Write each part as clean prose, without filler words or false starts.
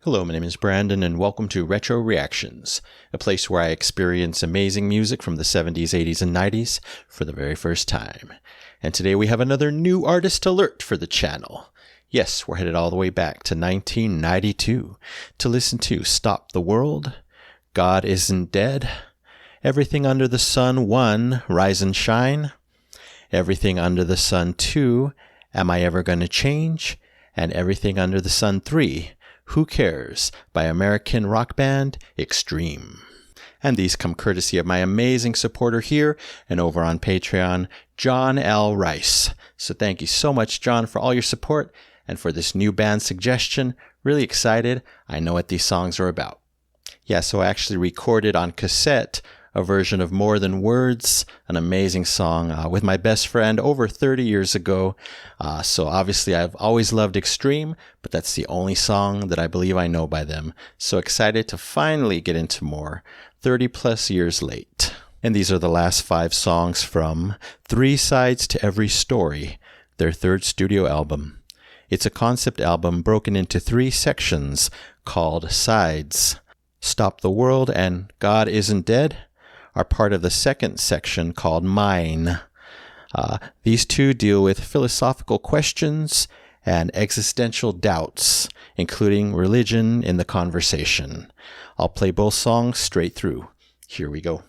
Hello, my name is Brandon, and welcome to Retro Reactions, a place where I experience amazing music from the 70s, 80s, and 90s for the very first time. And today we have another new artist alert for the channel. Yes, we're headed all the way back to 1992 to listen to Stop the World, God Isn't Dead, Everything Under the Sun 1, Rise and Shine, Everything Under the Sun 2, Am I Ever Gonna Change, and Everything Under the Sun 3, Who Cares, by American rock band Extreme. And these come courtesy of my amazing supporter here and over on Patreon, John L. Rice. So thank you so much, John, for all your support and for this new band suggestion. Really excited. I know what these songs are about. Yeah, so I actually recorded on cassette a version of More Than Words, an amazing song with my best friend over 30 years ago. So obviously I've always loved Extreme, but that's the only song that I believe I know by them. So excited to finally get into more 30 plus years late. And these are the last 5 songs from 3 Sides to Every Story, their 3rd studio album. It's a concept album broken into 3 sections called Sides. Stop the World and God Isn't Dead are part of the 2nd section called Mine. These 2 deal with philosophical questions and existential doubts, including religion in the conversation. I'll play both songs straight through. Here we go.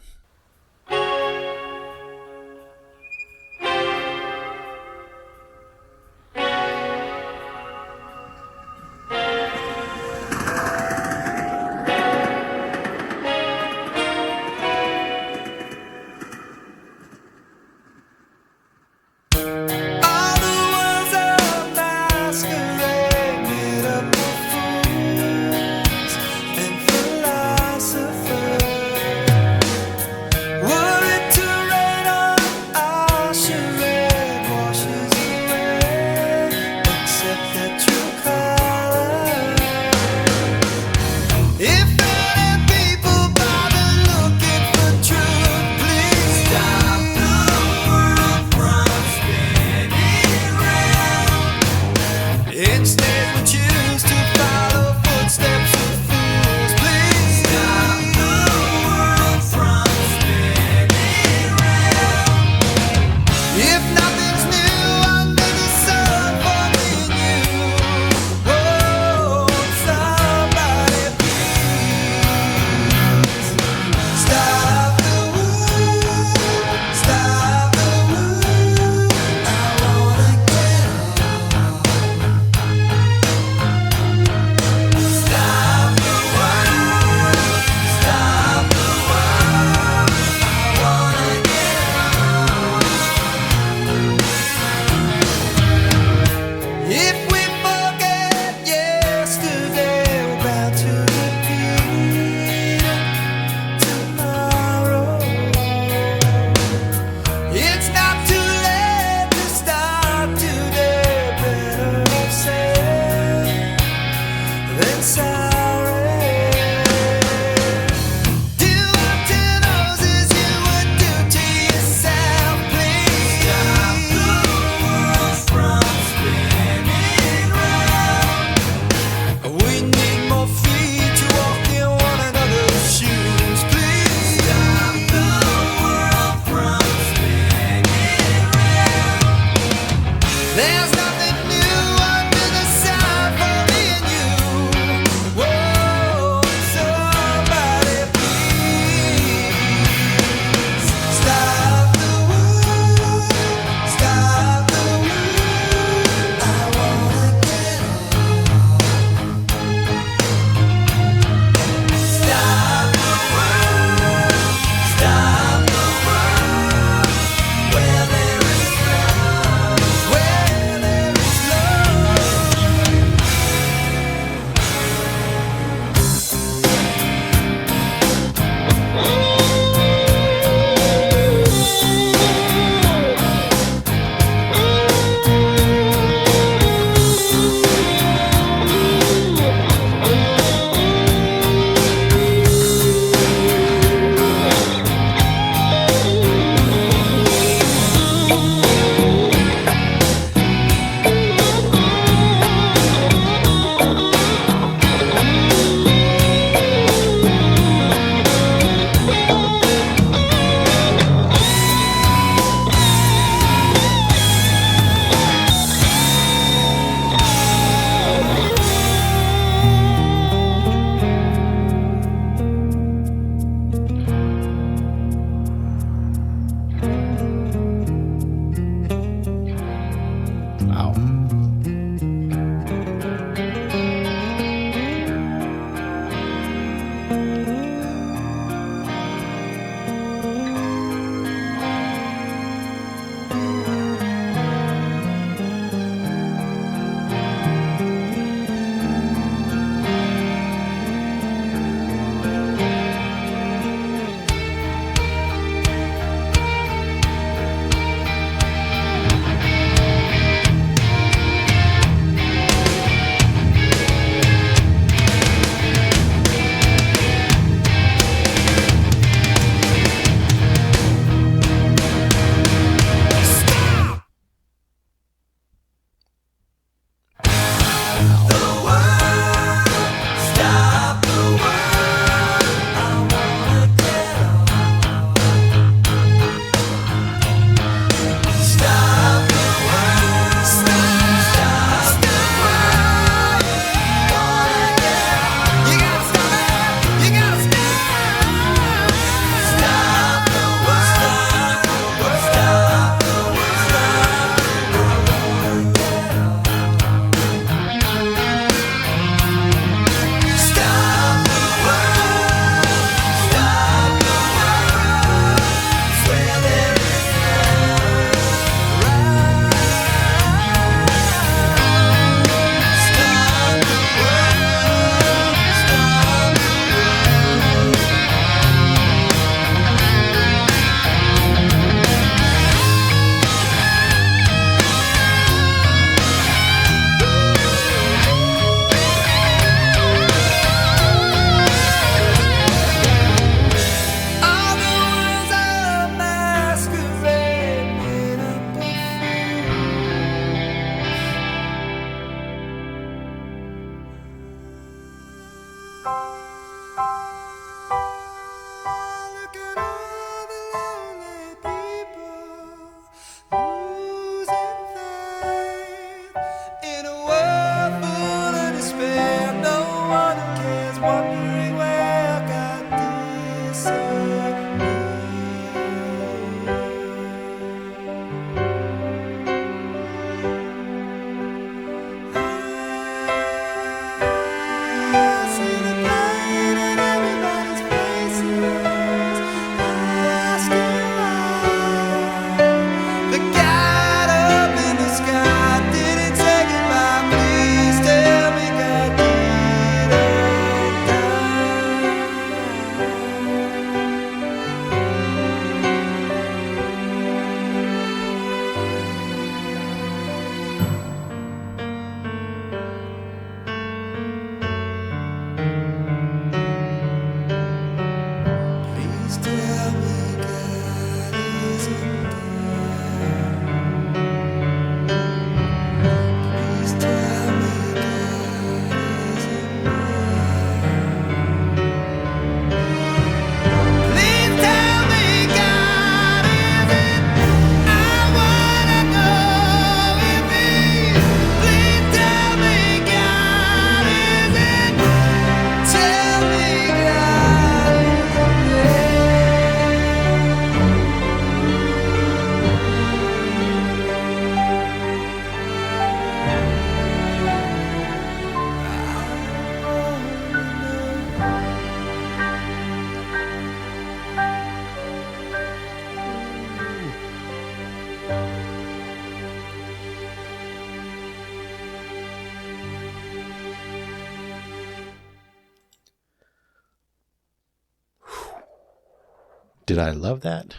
Did I love that?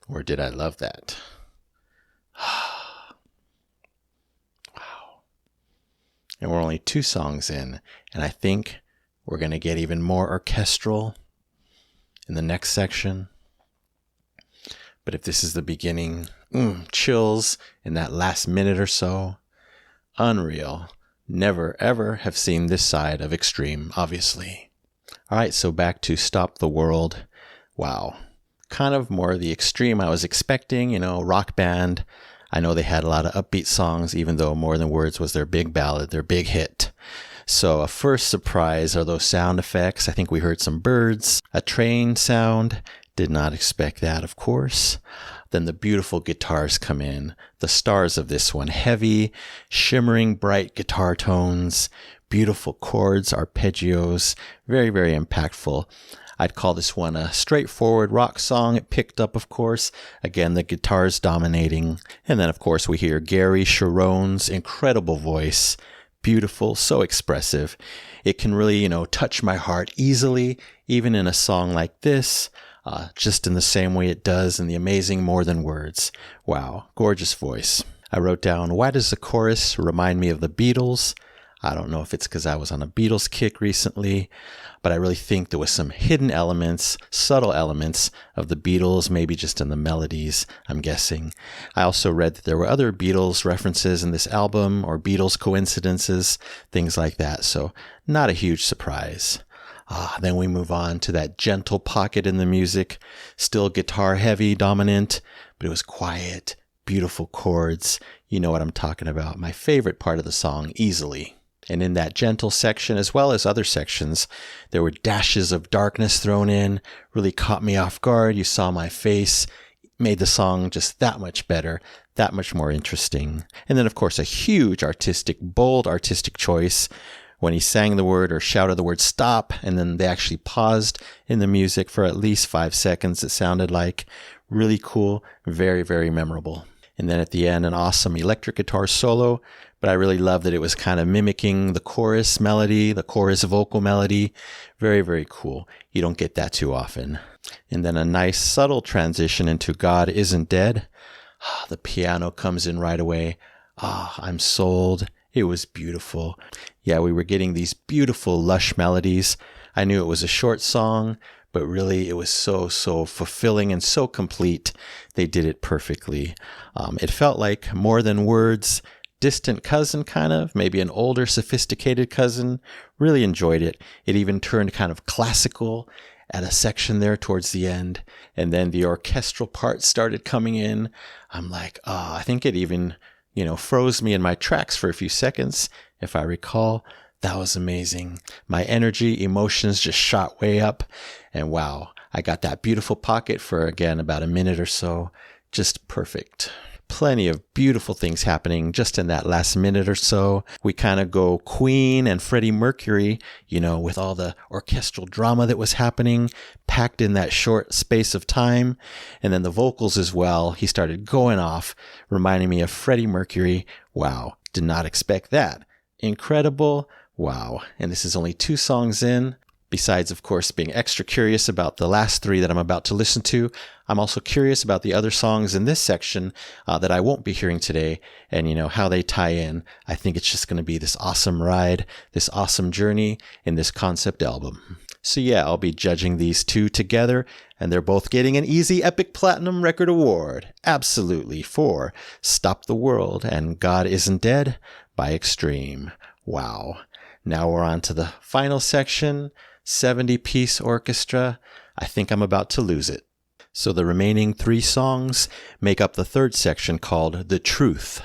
Or did I love that? Wow. And we're only 2 songs in, and I think we're going to get even more orchestral in the next section. But if this is the beginning, chills in that last minute or so. Unreal. Never, ever have seen this side of extreme, obviously. All right, so back to Stop the World. Wow. Kind of more the extreme I was expecting, rock band. I know they had a lot of upbeat songs, even though More Than Words was their big ballad, their big hit. So a first surprise are those sound effects. I think we heard some birds, a train sound. Did not expect that, of course. Then the beautiful guitars come in. The stars of this one, heavy, shimmering, bright guitar tones, beautiful chords, arpeggios, very, very impactful. I'd call this one a straightforward rock song. It picked up, of course. Again, the guitars dominating. And then, of course, we hear Gary Sharon's incredible voice. Beautiful, so expressive. It can really, touch my heart easily, even in a song like this, just in the same way it does in the amazing More Than Words. Wow, gorgeous voice. I wrote down, why does the chorus remind me of the Beatles? I don't know if it's because I was on a Beatles kick recently, but I really think there was some hidden elements, subtle elements of the Beatles, maybe just in the melodies, I'm guessing. I also read that there were other Beatles references in this album, or Beatles coincidences, things like that, so not a huge surprise. Then we move on to that gentle pocket in the music, still guitar heavy, dominant, but it was quiet, beautiful chords. You know what I'm talking about. My favorite part of the song, easily. And in that gentle section, as well as other sections, there were dashes of darkness thrown in, really caught me off guard. You saw my face, made the song just that much better, that much more interesting. And then, of course, a huge bold artistic choice when he sang the word or shouted the word stop, and then they actually paused in the music for at least 5 seconds, it sounded like. Really cool, very, very memorable. And then at the end, an awesome electric guitar solo, but I really love that it was kind of mimicking the chorus melody, the chorus vocal melody. Very, very cool. You don't get that too often. And then a nice subtle transition into God Isn't Dead. The piano comes in right away. I'm sold. It was beautiful. Yeah, we were getting these beautiful, lush melodies. I knew it was a short song, but really it was so fulfilling and so complete. They did it perfectly. It felt like More Than Words, distant cousin kind of, maybe an older, sophisticated cousin. Really enjoyed it. It even turned kind of classical at a section there towards the end. And then the orchestral part started coming in. I'm like, I think it even, froze me in my tracks for a few seconds, if I recall. That was amazing. My energy, emotions just shot way up. And wow, I got that beautiful pocket for, again, about a minute or so. Just perfect. Plenty of beautiful things happening just in that last minute or so. We kind of go Queen and Freddie Mercury, with all the orchestral drama that was happening, packed in that short space of time. And then the vocals as well. He started going off, reminding me of Freddie Mercury. Wow, did not expect that. Incredible. Wow. And this is only 2 songs in. Besides, of course, being extra curious about the last 3 that I'm about to listen to, I'm also curious about the other songs in this section that I won't be hearing today and, how they tie in. I think it's just going to be this awesome ride, this awesome journey in this concept album. So yeah, I'll be judging these 2 together, and they're both getting an easy Epic Platinum Record Award. Absolutely, for Stop the World and God Isn't Dead by Extreme. Wow. Now we're on to the final section. 70-piece orchestra. I think I'm about to lose it. So the remaining 3 songs make up the 3rd section called The Truth.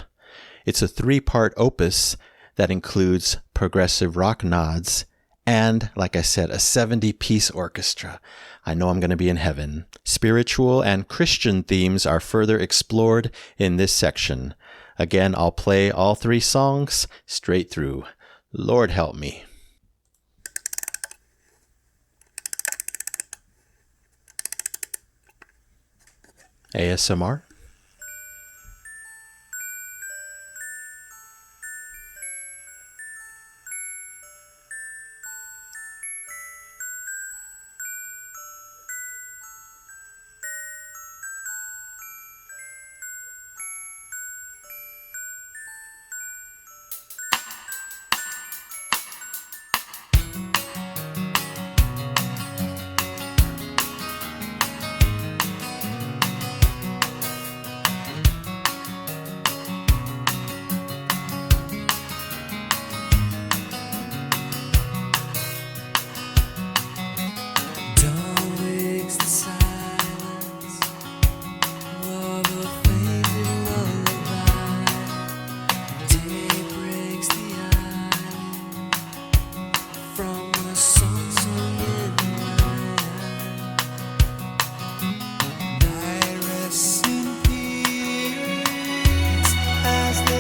It's a 3-part opus that includes progressive rock nods and, like I said, a 70-piece orchestra. I know I'm going to be in heaven. Spiritual and Christian themes are further explored in this section. Again, I'll play all 3 songs straight through. Lord help me. ASMR.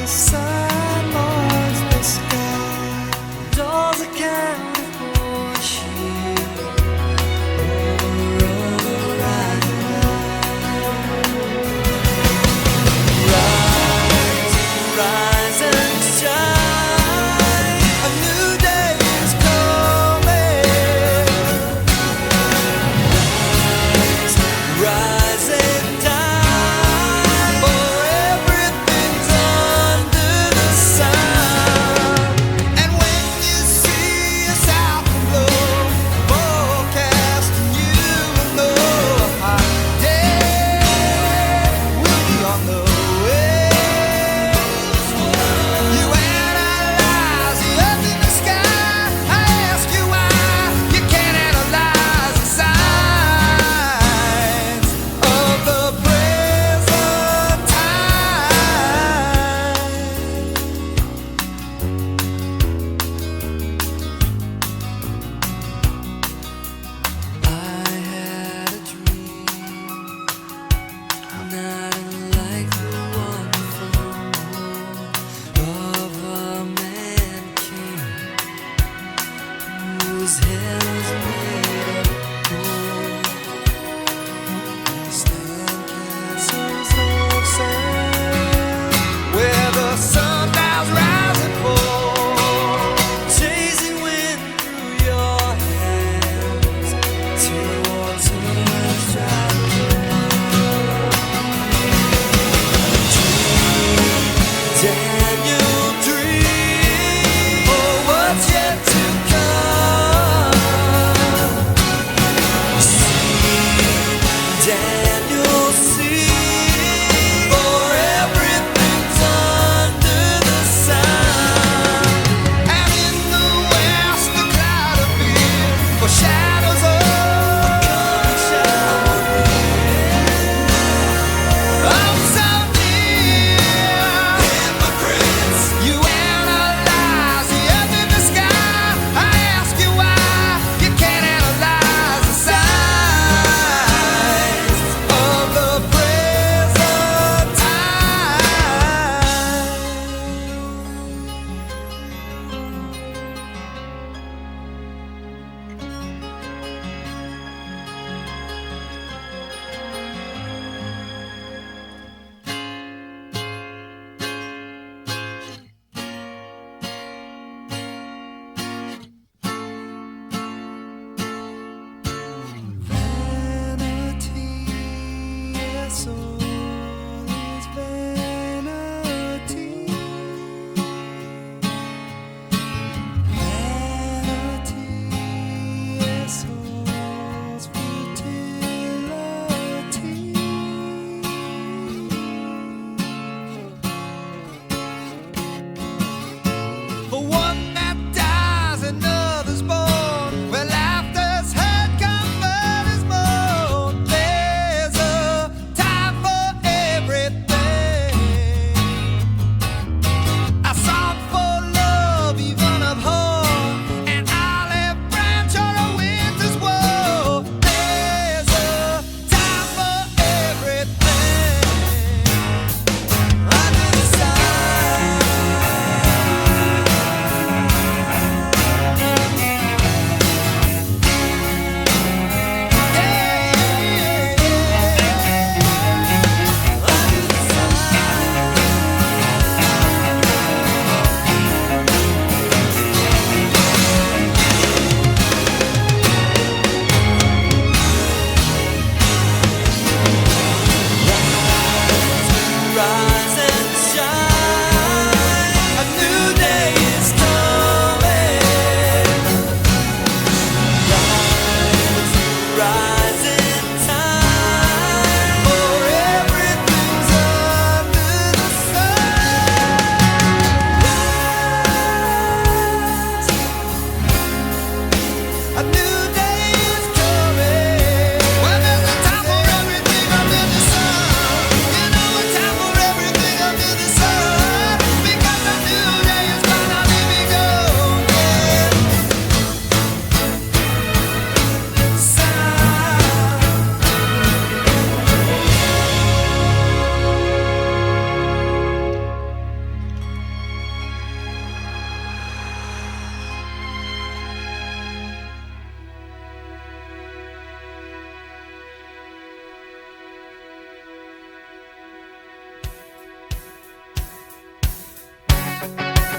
sun marks the sky. Dolls a candy for sheep. Rise, rise and shine. A new day is coming. Rise and die. For everything's under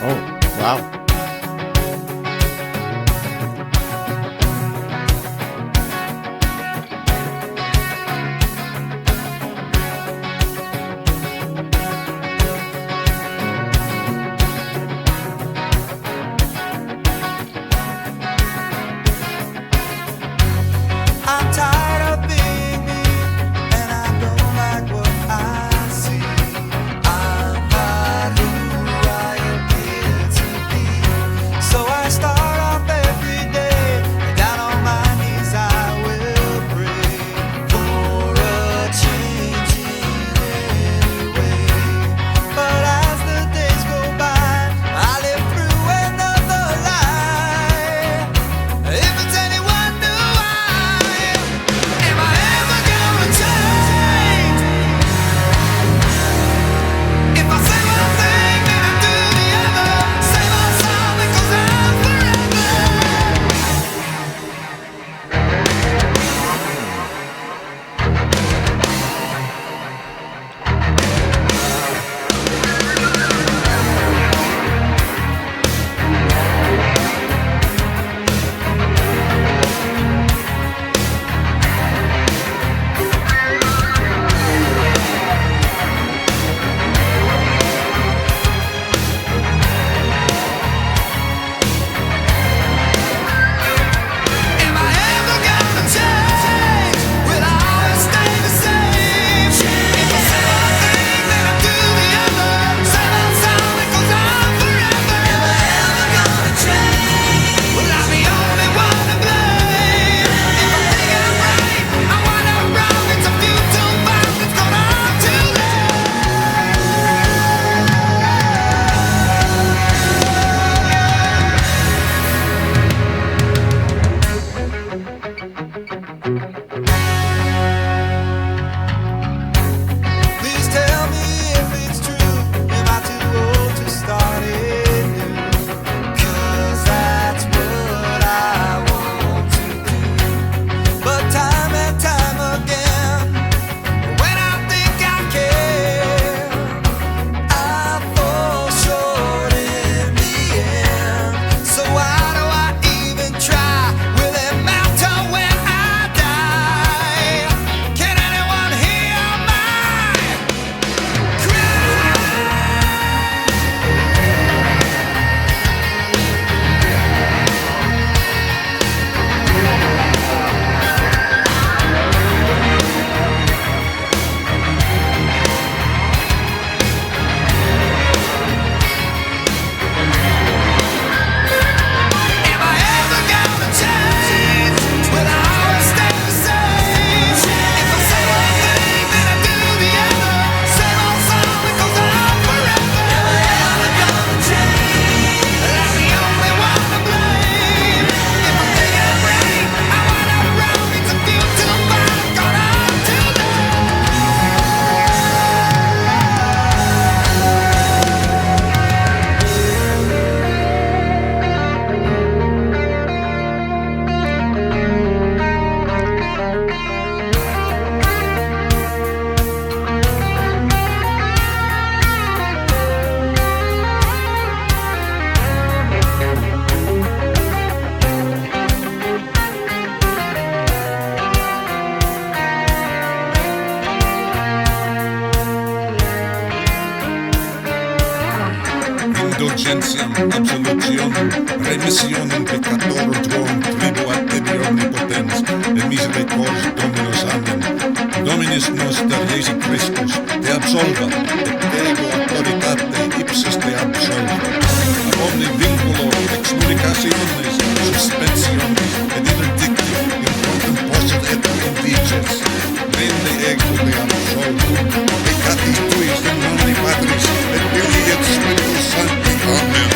Oh, wow. I'm tired of being me, and I don't like what I see. I'm not who I appear to be. So I start off every day, down on my knees I will pray for a change in any way. But as the days go by, I live through another lie. If it's anyone new, am I ever gonna change? If I say one thing, then I do the other. Say my song, it goes on forever. Am I ever gonna change? Will I always stay the same? If I say one thing, then I do the other. Say my song, it goes on forever. Am I ever gonna change? Will I be the only one to blame? If I think I'm right, I wind up wrong. It's a futile fight that's gone on too late. Please tell me if it's true. Am I too old to start anew? 'Cause that's what I want to do. But time and time again, when I think I care, I fall short in the end. So why do I even try? Will it matter when I die? Can anyone hear my cry? Am I ever gonna change? Will I always stay the same? If I say one thing, then I do the other. Same old song, it goes on forever. Am I ever gonna change? I'm the only one to blame. If I think I'm right, I wind up wrong. It's a futile fight, gone on too late. Indulgentiam, absolutium, remissionem peccatorum tuum, tribu ad tebi omnipotens, et misericors Dominus amen. Dominus noster Iesu Christus, te absolva, et ego autoritate ipsis te absolva. Ab omni vinculo, excommunicationes, suspensiones, et interdicti, in frontem posset et indices, rende ego te absolvo. Peccatis tuis in nomine Patris, et Filii et Spiritus Sancti. Amen.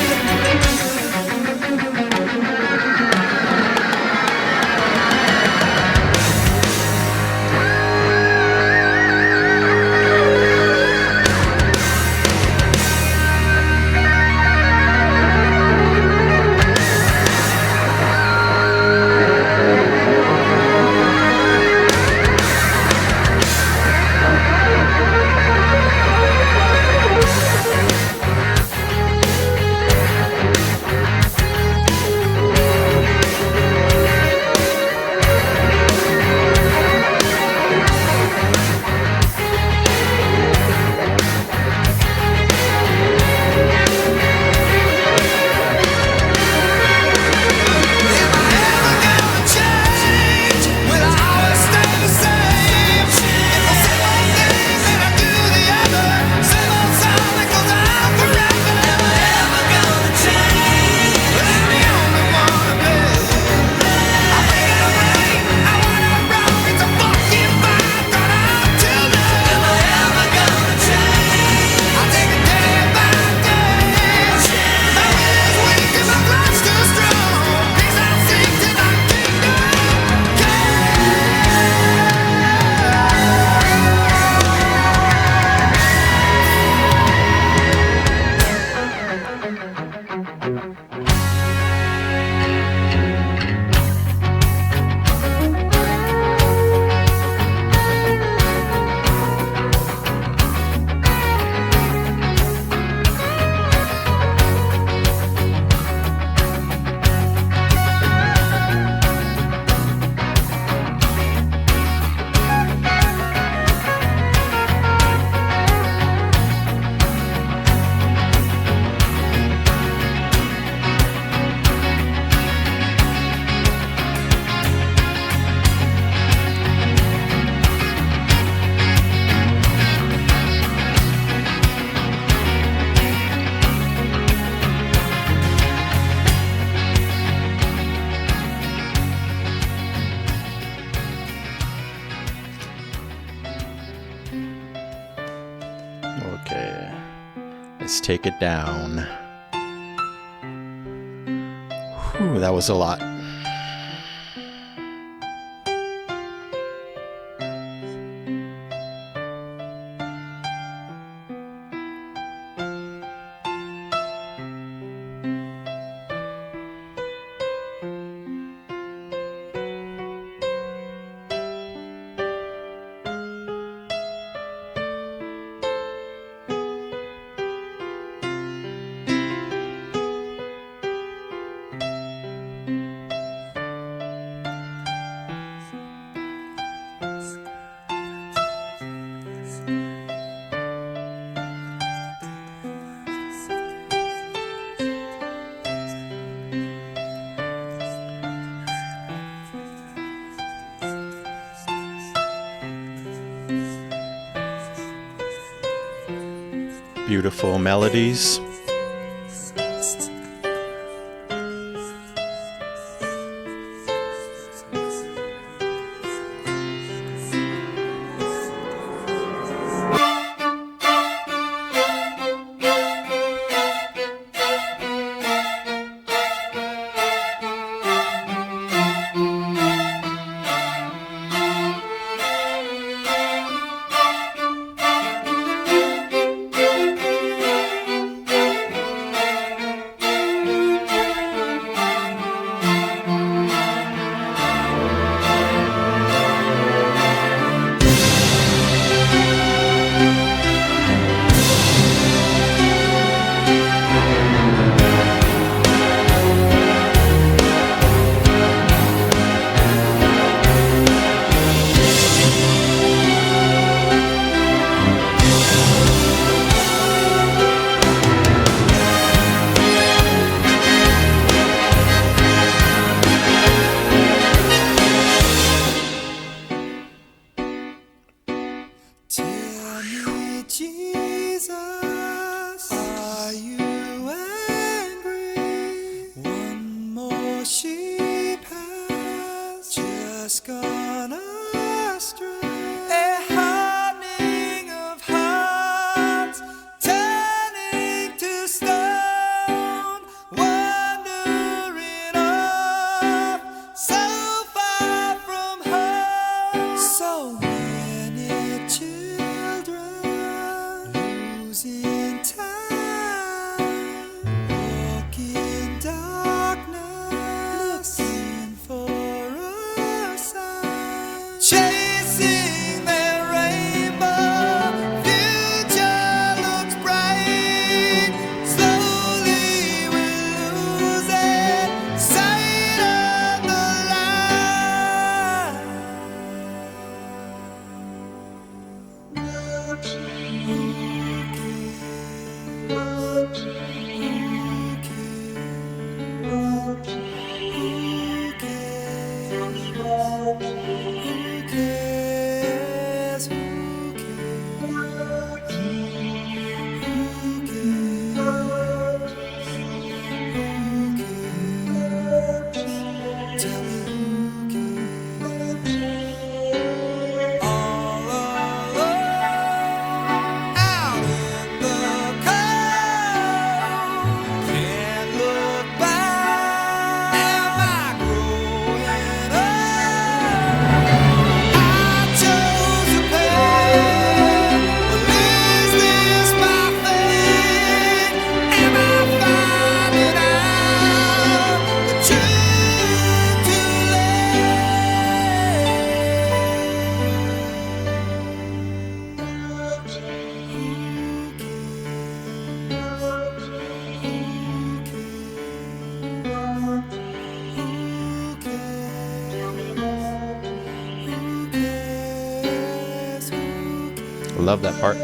Let's take it down. Whew, that was a lot. Beautiful melodies. Love that part.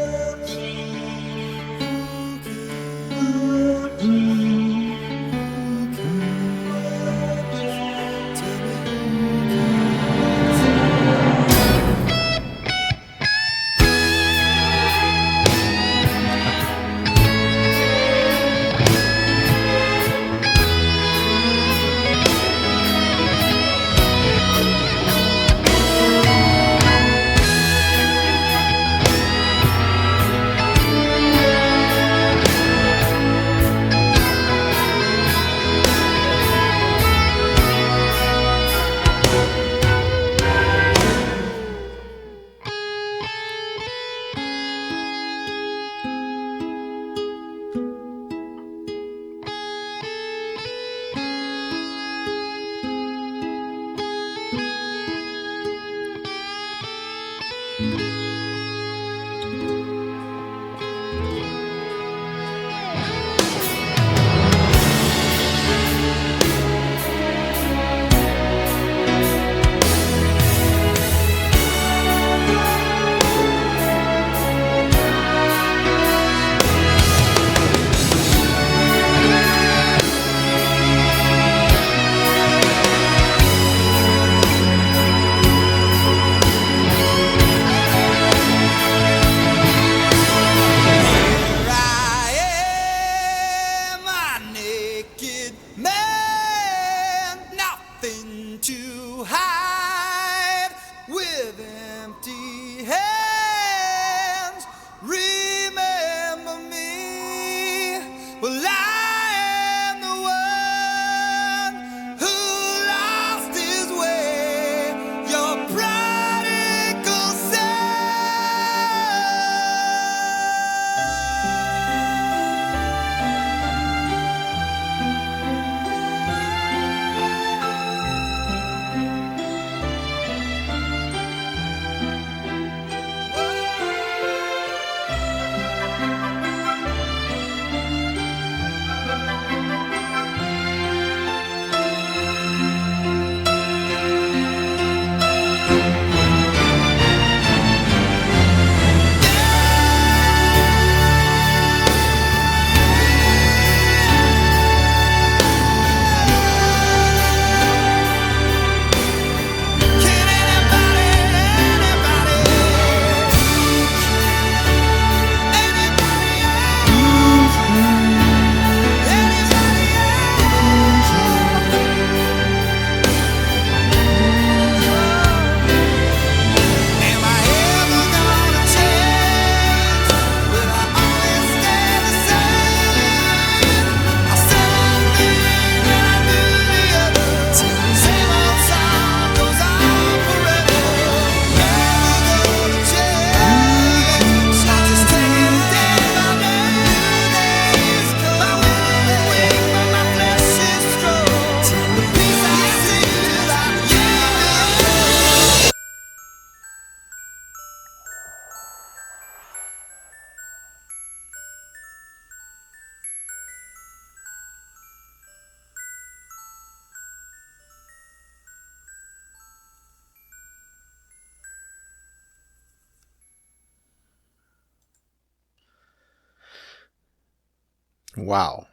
Wow.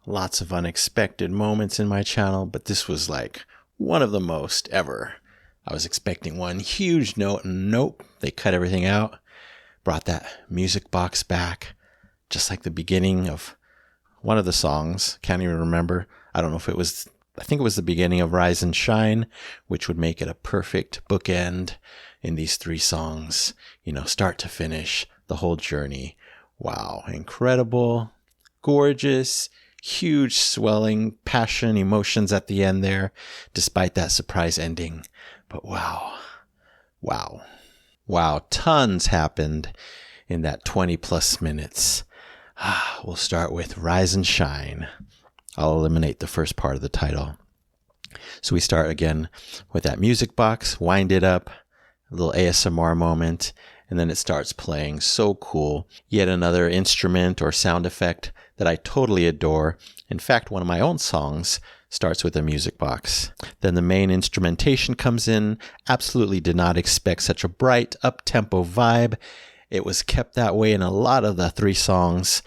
Lots of unexpected moments in my channel, but this was like one of the most ever. I was expecting one huge note, and nope, they cut everything out. Brought that music box back, just like the beginning of one of the songs. Can't even remember. I don't know if it was, I think it was the beginning of Rise and Shine, which would make it a perfect bookend in these three songs, start to finish, the whole journey. Wow, incredible, gorgeous, huge swelling passion, emotions at the end there, despite that surprise ending. But wow, tons happened in that 20 plus minutes. We'll start with Rise and Shine. I'll eliminate the first part of the title. So we start again with that music box, wind it up, a little ASMR moment, and then it starts playing. So cool. Yet another instrument or sound effect that I totally adore. In fact, one of my own songs starts with a music box. Then the main instrumentation comes in. Absolutely did not expect such a bright, up-tempo vibe. It was kept that way in a lot of the three songs.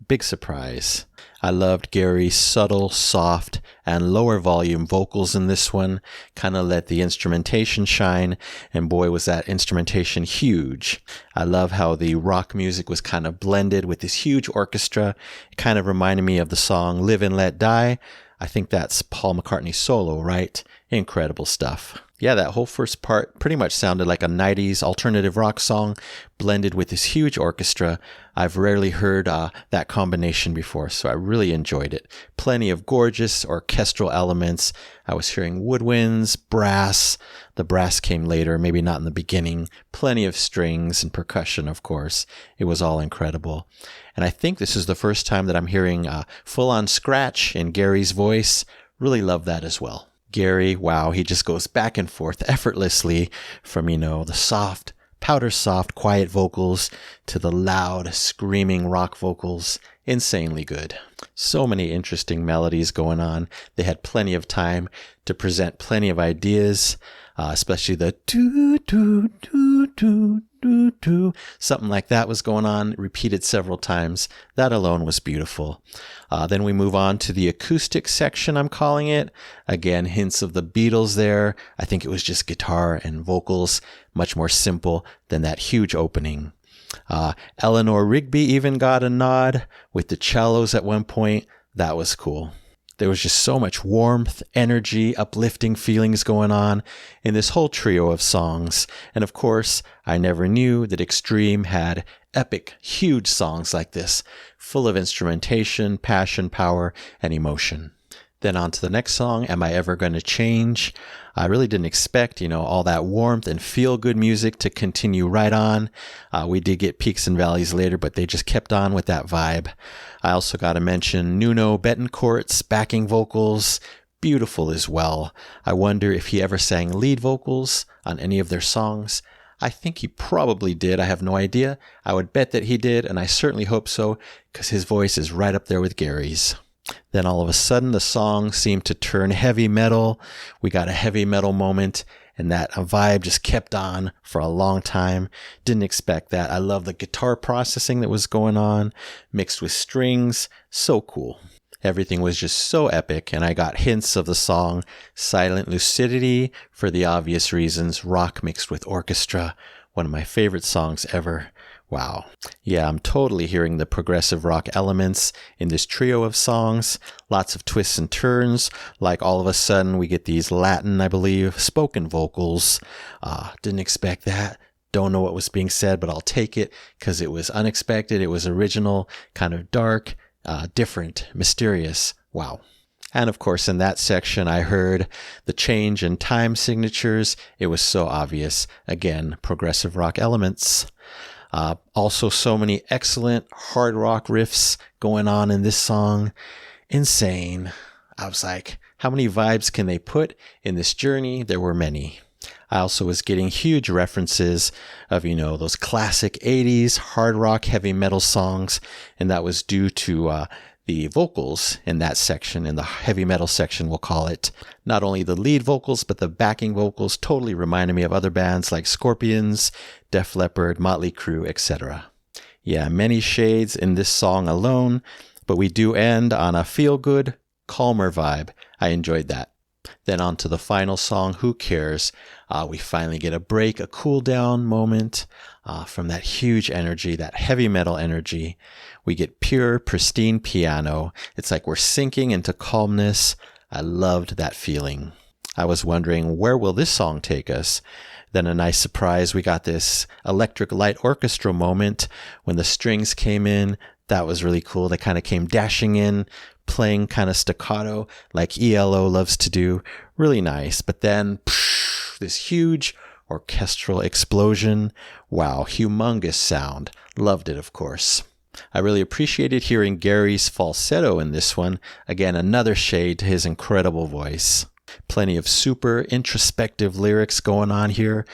Big surprise. I loved Gary's subtle, soft, and lower volume vocals in this one. Kind of let the instrumentation shine, and boy was that instrumentation huge. I love how the rock music was kind of blended with this huge orchestra. It kind of reminded me of the song Live and Let Die. I think that's Paul McCartney's solo, right? Incredible stuff. Yeah, that whole first part pretty much sounded like a 90s alternative rock song blended with this huge orchestra. I've rarely heard that combination before, so I really enjoyed it. Plenty of gorgeous orchestral elements. I was hearing woodwinds, brass. The brass came later, maybe not in the beginning. Plenty of strings and percussion, of course. It was all incredible. And I think this is the first time that I'm hearing full-on scratch in Gary's voice. Really love that as well. Gary, wow, he just goes back and forth effortlessly from, the soft, powder soft, quiet vocals to the loud, screaming rock vocals. Insanely good. So many interesting melodies going on. They had plenty of time to present plenty of ideas, especially the do. Something like that was going on, repeated several times. That alone was beautiful. Then we move on to the acoustic section, I'm calling it. Again, hints of the Beatles there. I think it was just guitar and vocals, much more simple than that huge opening. Eleanor Rigby even got a nod with the cellos at one point. That was cool. There was just so much warmth, energy, uplifting feelings going on in this whole trio of songs. And of course, I never knew that Extreme had epic, huge songs like this, full of instrumentation, passion, power, and emotion. Then on to the next song, Am I Ever Gonna Change? I really didn't expect, all that warmth and feel-good music to continue right on. We did get peaks and valleys later, but they just kept on with that vibe. I also got to mention Nuno Betancourt's backing vocals, beautiful as well. I wonder if he ever sang lead vocals on any of their songs. I think he probably did. I have no idea. I would bet that he did, and I certainly hope so, because his voice is right up there with Gary's. Then all of a sudden, the song seemed to turn heavy metal. We got a heavy metal moment, and that vibe just kept on for a long time. Didn't expect that. I love the guitar processing that was going on, mixed with strings. So cool. Everything was just so epic, and I got hints of the song Silent Lucidity, for the obvious reasons, rock mixed with orchestra. One of my favorite songs ever. Wow. Yeah, I'm totally hearing the progressive rock elements in this trio of songs. Lots of twists and turns. Like all of a sudden we get these Latin, I believe, spoken vocals. Didn't expect that. Don't know what was being said, but I'll take it because it was unexpected. It was original, kind of dark, different, mysterious. Wow. And of course, in that section, I heard the change in time signatures. It was so obvious. Again, progressive rock elements. Also, so many excellent hard rock riffs going on in this song. Insane. I was like, how many vibes can they put in this journey? There were many. I also was getting huge references of, those classic 80s hard rock heavy metal songs. And that was due to the vocals in that section, in the heavy metal section, we'll call it. Not only the lead vocals, but the backing vocals totally reminded me of other bands like Scorpions, Def Leppard, Motley Crue, etc. Yeah, many shades in this song alone, but we do end on a feel-good, calmer vibe. I enjoyed that. Then on to the final song, Who Cares? We finally get a break, a cool down moment from that huge energy, that heavy metal energy. We get pure, pristine piano. It's like we're sinking into calmness. I loved that feeling. I was wondering, where will this song take us? Then a nice surprise, we got this electric light orchestra moment when the strings came in. That was really cool. They kind of came dashing in, playing kind of staccato like ELO loves to do. Really nice. But then this huge orchestral explosion. Wow, humongous sound. Loved it, of course. I really appreciated hearing Gary's falsetto in this one. Again, another shade to his incredible voice. Plenty of super introspective lyrics going on here.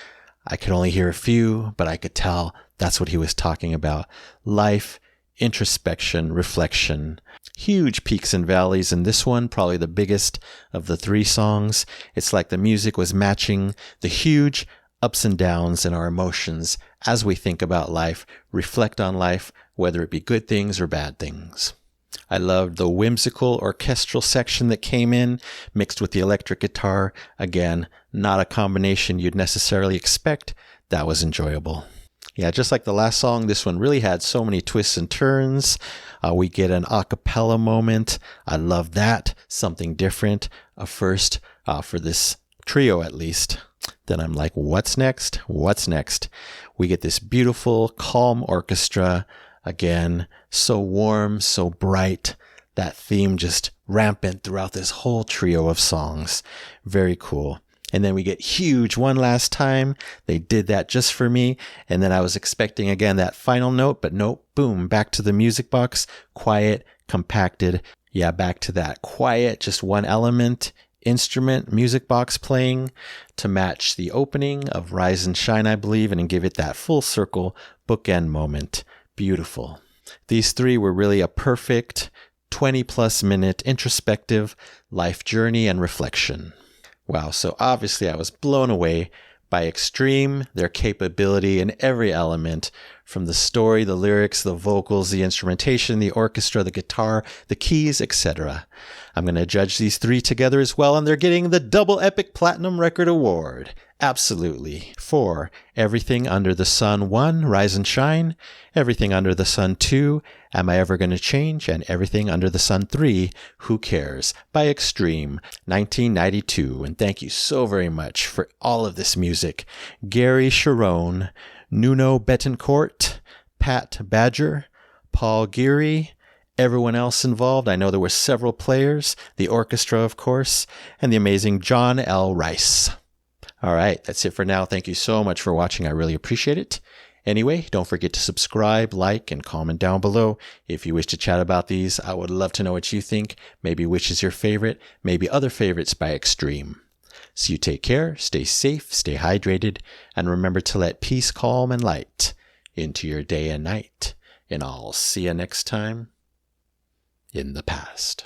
I could only hear a few, but I could tell that's what he was talking about. Life, introspection, reflection. Huge peaks and valleys in this one, probably the biggest of the three songs. It's like the music was matching the huge ups and downs in our emotions as we think about life, reflect on life, whether it be good things or bad things. I loved the whimsical orchestral section that came in, mixed with the electric guitar. Again, not a combination you'd necessarily expect. That was enjoyable. Yeah, just like the last song, this one really had so many twists and turns. We get an a cappella moment. I love that. Something different. A first for this trio, at least. Then I'm like, what's next? What's next? We get this beautiful, calm orchestra. Again, so warm, so bright. That theme just rampant throughout this whole trio of songs. Very cool. And then we get huge one last time. They did that just for me. And then I was expecting again that final note, but nope, boom, back to the music box. Quiet, compacted. Yeah, back to that quiet, just one element, instrument, music box playing to match the opening of Rise and Shine, I believe, and give it that full circle bookend moment. Beautiful. These three were really a perfect 20-plus minute introspective life journey and reflection. Wow, so obviously I was blown away by Extreme, their capability in every element, from the story, the lyrics, the vocals, the instrumentation, the orchestra, the guitar, the keys, etc. I'm going to judge these three together as well, and they're getting the Double Epic Platinum Record Award. Absolutely. For Everything Under the Sun 1, Rise and Shine, Everything Under the Sun 2, Am I Ever Gonna Change, and Everything Under the Sun 3, Who Cares, by Extreme, 1992. And thank you so very much for all of this music. Gary Sharon, Nuno Betancourt, Pat Badger, Paul Geary, everyone else involved. I know there were several players, the orchestra, of course, and the amazing John L. Rice. All right, that's it for now. Thank you so much for watching. I really appreciate it. Anyway, don't forget to subscribe, like, and comment down below. If you wish to chat about these, I would love to know what you think. Maybe which is your favorite, maybe other favorites by Extreme. So you take care, stay safe, stay hydrated, and remember to let peace, calm, and light into your day and night. And I'll see you next time in the past.